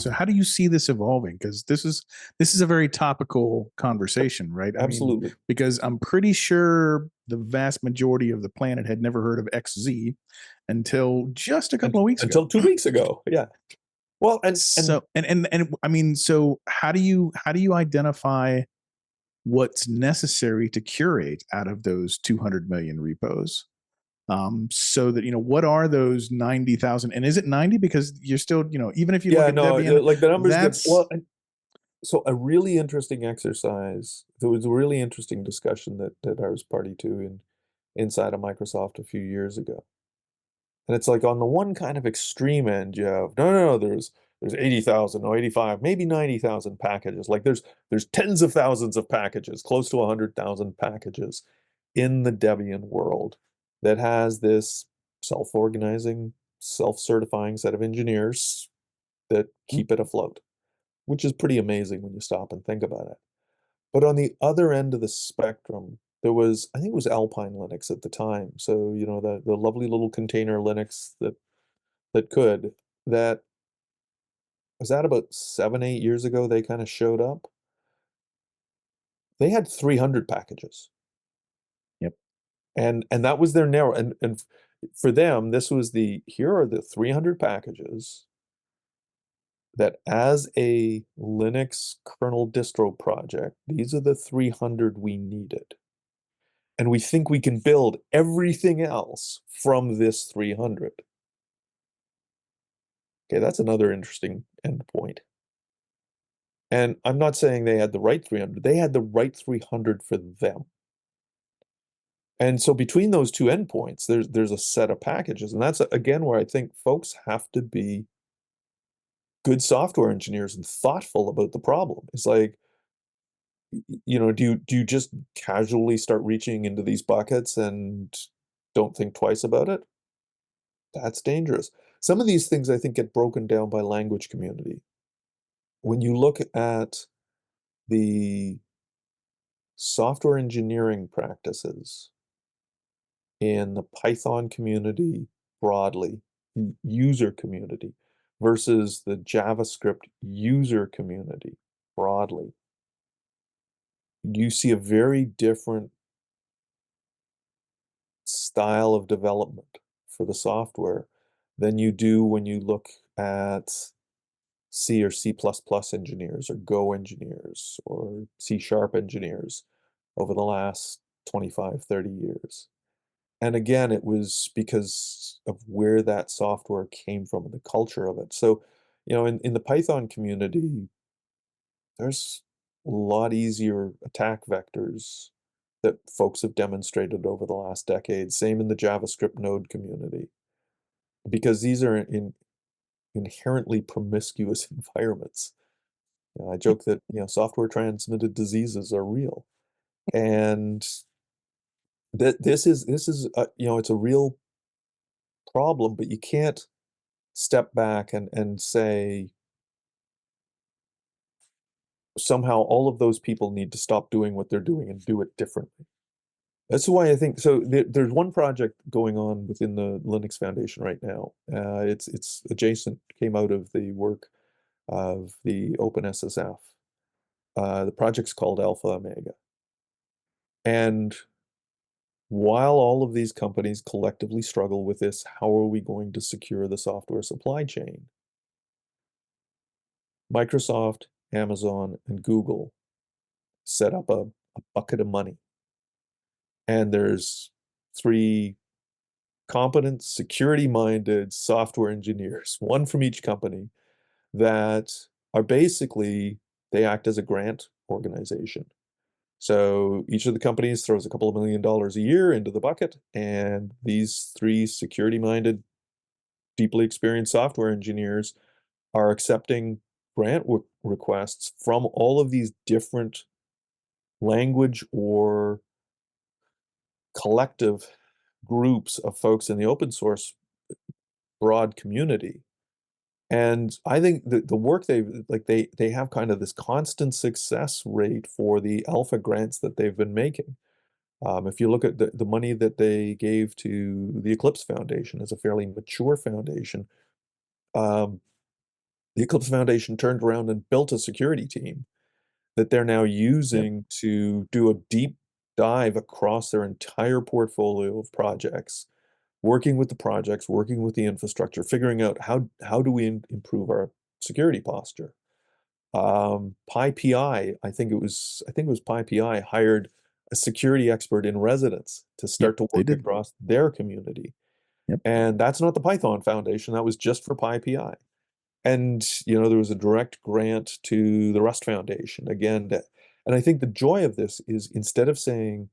So how do you see this evolving? Because this is a very topical conversation, right? I mean, Absolutely. because I'm pretty sure the vast majority of the planet had never heard of XZ until just a couple of weeks ago. Until 2 weeks ago. Yeah. Well, and So I mean, so how do you identify what's necessary to curate out of those 200 million repos? So that, what are those 90,000? And is it 90? Because you're still, even if you look yeah, at no, Debian, like the numbers get that's so a really interesting exercise. There was a really interesting discussion that I was party to inside of Microsoft a few years ago. And it's like on the one kind of extreme end, you have no, there's 80,000, no 85, maybe 90,000 packages. Like there's tens of thousands of packages, close to 100,000 packages in the Debian world that has this self-organizing, self-certifying set of engineers that keep it afloat, which is pretty amazing when you stop and think about it. But on the other end of the spectrum, there was, I think it was Alpine Linux at the time. So, the lovely little container Linux that could, that was that about 7, 8 years ago, they kind of showed up. They had 300 packages. yep. And that was their narrow, and for them, this was here are the 300 packages that as a Linux kernel distro project, these are the 300 we needed. And we think we can build everything else from this 300. Okay, that's another interesting endpoint. And I'm not saying they had the right 300. They had the right 300 for them. And so between those two endpoints, there's a set of packages. And that's, again, where I think folks have to be good software engineers and thoughtful about the problem. It's like, do you just casually start reaching into these buckets and don't think twice about it? That's dangerous. Some of these things I think get broken down by language community. When you look at the software engineering practices in the Python community broadly, user community, versus the JavaScript user community broadly, you see a very different style of development for the software than you do when you look at C or C++ engineers or Go engineers or C# engineers over the last 25, 30 years. And again, it was because of where that software came from and the culture of it. So, in the Python community, there's a lot easier attack vectors that folks have demonstrated over the last decade. Same in the JavaScript node community, because these are inherently promiscuous environments. I joke that software transmitted diseases are real, and that this is it's a real problem. But you can't step back and say somehow all of those people need to stop doing what they're doing and do it differently. That's why I think so. There's one project going on within the Linux Foundation right now. It's adjacent, came out of the work of the OpenSSF. The project's called Alpha Omega. And while all of these companies collectively struggle with this, how are we going to secure the software supply chain? Microsoft, Amazon, and Google set up a bucket of money. And there's three competent, security-minded software engineers, one from each company, that are basically, they act as a grant organization. So each of the companies throws a couple of $1 million a year into the bucket, and these three security-minded, deeply experienced software engineers are accepting grant requests from all of these different language or collective groups of folks in the open source broad community. And I think that the work they have kind of this constant success rate for the alpha grants that they've been making. If you look at the money that they gave to the Eclipse Foundation as a fairly mature foundation, um, the Eclipse Foundation turned around and built a security team that they're now Yep. using to do a deep dive across their entire portfolio of projects, working with the projects, working with the infrastructure, figuring out how do we improve our security posture. PyPI, I think it was PyPI hired a security expert in residence to Yep. start to They work did. across their community. Yep. And that's not the Python Foundation, that was just for PyPI. And there was a direct grant to the Rust Foundation again. And I think the joy of this is instead of saying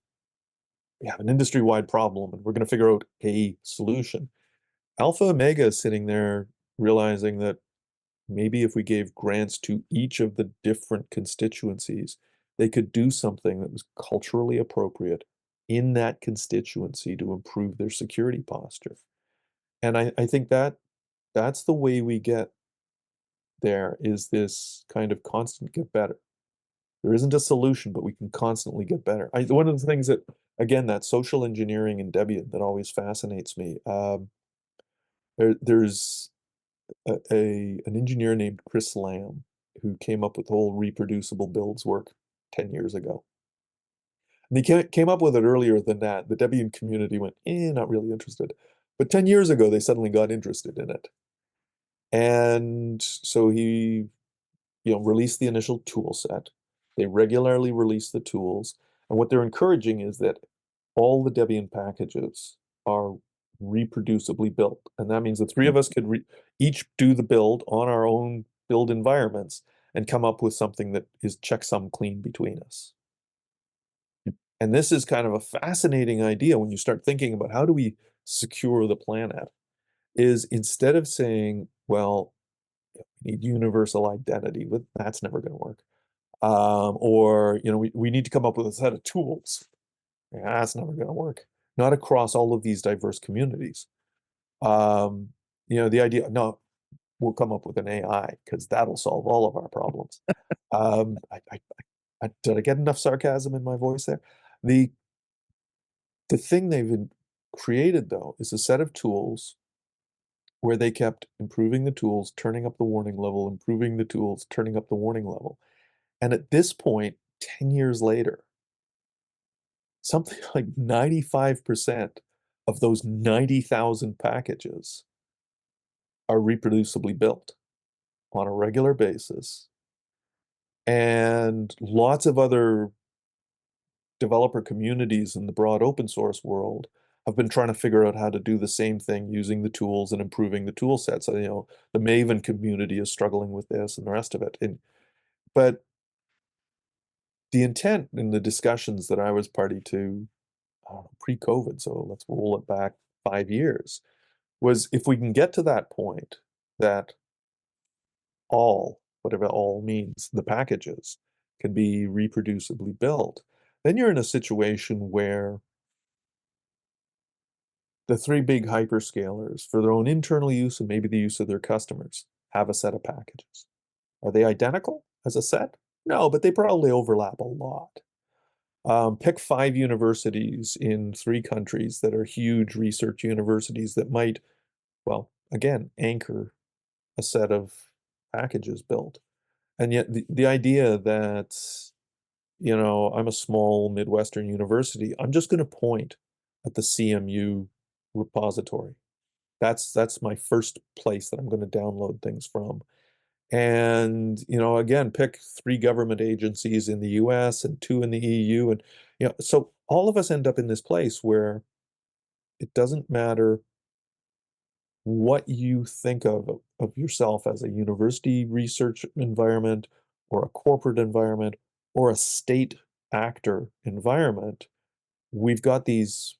we have an industry-wide problem and we're going to figure out a solution, Alpha Omega is sitting there realizing that maybe if we gave grants to each of the different constituencies, they could do something that was culturally appropriate in that constituency to improve their security posture. And I think that's the way we get there, is this kind of constant get better. There isn't a solution, but we can constantly get better. One of the things that, again, that social engineering in Debian that always fascinates me. There's an engineer named Chris Lamb who came up with the whole reproducible builds work 10 years ago. And he came up with it earlier than that. The Debian community went, not really interested. But 10 years ago, they suddenly got interested in it. And so he release the initial tool set. They regularly release the tools. And what they're encouraging is that all the Debian packages are reproducibly built. And that means the three Yep. of us could each do the build on our own build environments and come up with something that is checksum clean between us. Yep. And this is kind of a fascinating idea when you start thinking about how do we secure the planet, is instead of saying, well, we need universal identity, but that's never going to work. Or we need to come up with a set of tools. Yeah, that's never going to work. Not across all of these diverse communities. Um, the idea, no, we'll come up with an AI because that'll solve all of our problems. Um, did I get enough sarcasm in my voice there? The the thing they've created though is a set of tools where they kept improving the tools, turning up the warning level, improving the tools, turning up the warning level. And at this point, 10 years later, something like 95% of those 90,000 packages are reproducibly built on a regular basis. And lots of other developer communities in the broad open source world have been trying to figure out how to do the same thing using the tools and improving the tool set. So, the Maven community is struggling with this and the rest of it. But the intent in the discussions that I was party to, pre-COVID, so let's roll it back 5 years, was if we can get to that point that whatever all means, the packages can be reproducibly built, then you're in a situation where the three big hyperscalers, for their own internal use and maybe the use of their customers, have a set of packages. Are they identical as a set? No, but they probably overlap a lot. Pick 5 universities in 3 countries that are huge research universities that might, well, again, anchor a set of packages built. And yet the idea that, I'm a small Midwestern university, I'm just going to point at the CMU repository. That's my first place that I'm going to download things from. And, again, pick 3 government agencies in the US and 2 in the EU. And, so all of us end up in this place where it doesn't matter what you think of yourself as a university research environment or a corporate environment or a state actor environment. We've got these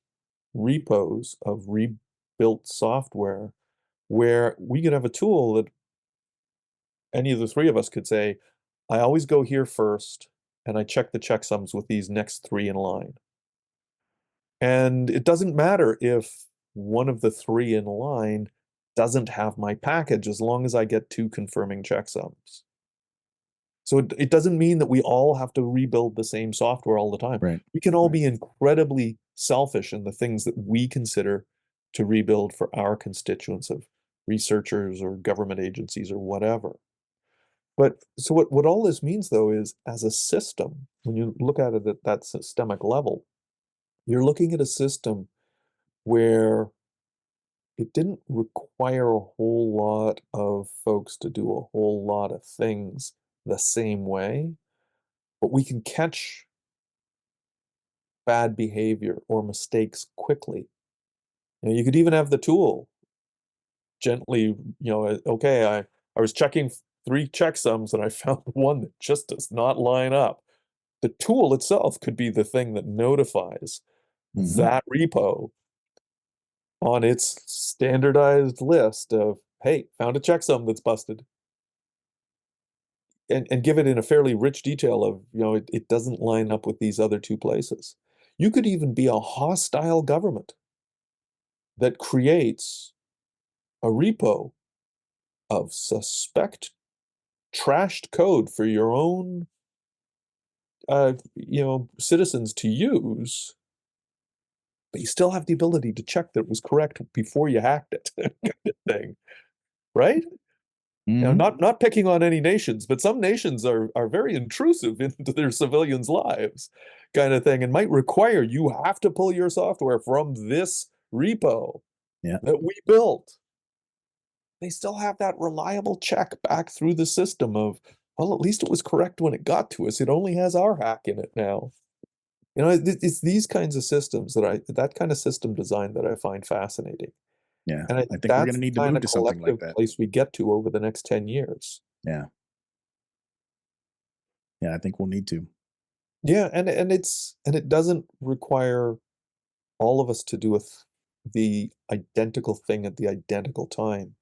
repos of rebuilt software where we could have a tool that any of the 3 of us could say, I always go here first and I check the checksums with these next 3 in line. And it doesn't matter if one of the 3 in line doesn't have my package as long as I get 2 confirming checksums. So it doesn't mean that we all have to rebuild the same software all the time. Right. We can all Right. be incredibly selfish in the things that we consider to rebuild for our constituents of researchers or government agencies or whatever. But so what all this means though is as a system, when you look at it at that systemic level, you're looking at a system where it didn't require a whole lot of folks to do a whole lot of things the same way, but we can catch bad behavior or mistakes quickly. You could even have the tool gently, okay, I was checking three checksums and I found one that just does not line up. The tool itself could be the thing that notifies Hmm. that repo on its standardized list of, hey, found a checksum that's busted. And give it in a fairly rich detail of, it doesn't line up with these other two places. You could even be a hostile government that creates a repo of suspect trashed code for your own citizens to use, but you still have the ability to check that it was correct before you hacked it, kind of thing, right? Now, Hmm. not picking on any nations, but some nations are very intrusive into their civilians' lives, kind of thing, and might require you have to pull your software from this repo Yeah. that we built. They still have that reliable check back through the system of, well, at least it was correct when it got to us. It only has our hack in it now. It's these kinds of systems that kind of system design that I find fascinating. Yeah. And I I think think we're going that's to the need to kind move of to something like collective that. place we get to over the next 10 years. Yeah. Yeah. I think we'll need to. Yeah, and it doesn't require all of us to do the identical thing at the identical time.